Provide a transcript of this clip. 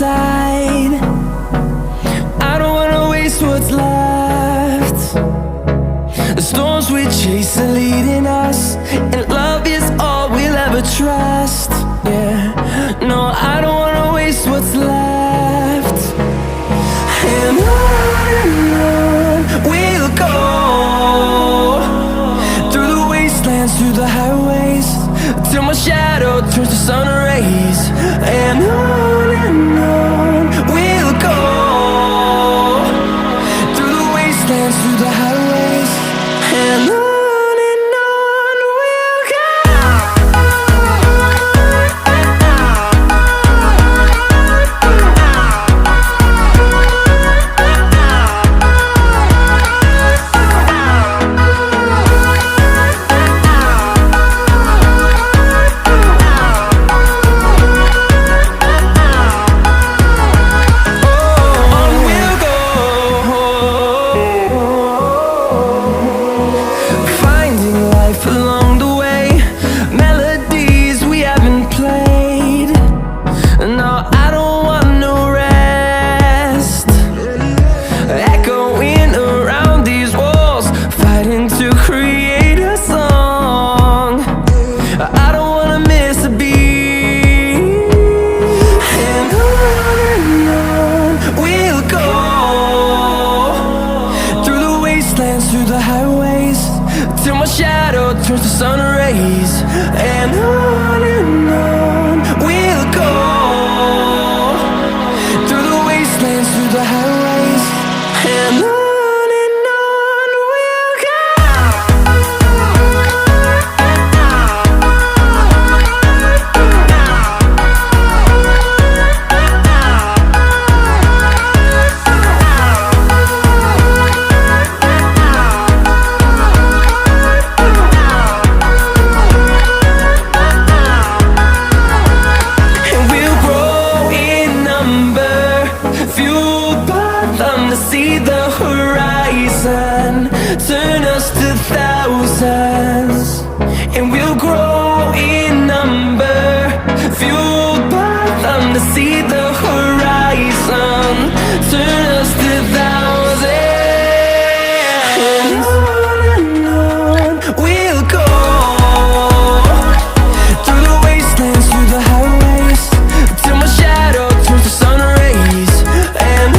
side. I don't wanna waste what's left. The storms we chase are leading us, and love is all we'll ever trust. Yeah, no, I don't wanna waste what's left. And on we'll go, through the wastelands, through the highways, till my shadow turns to sun rays. And on we'll go, through the wastelands, through the highways, and on we'll go. Through the highways, till my shadow turns to sun rays. And on we'll go, through the wastelands, through the highways, and on we'll go. To see the horizon turn us to thousands, and we'll grow in number, fueled by them. To see the horizon turn us to thousands, and on we'll go, through the wastelands, through the highways, till my shadow turns to sun rays. And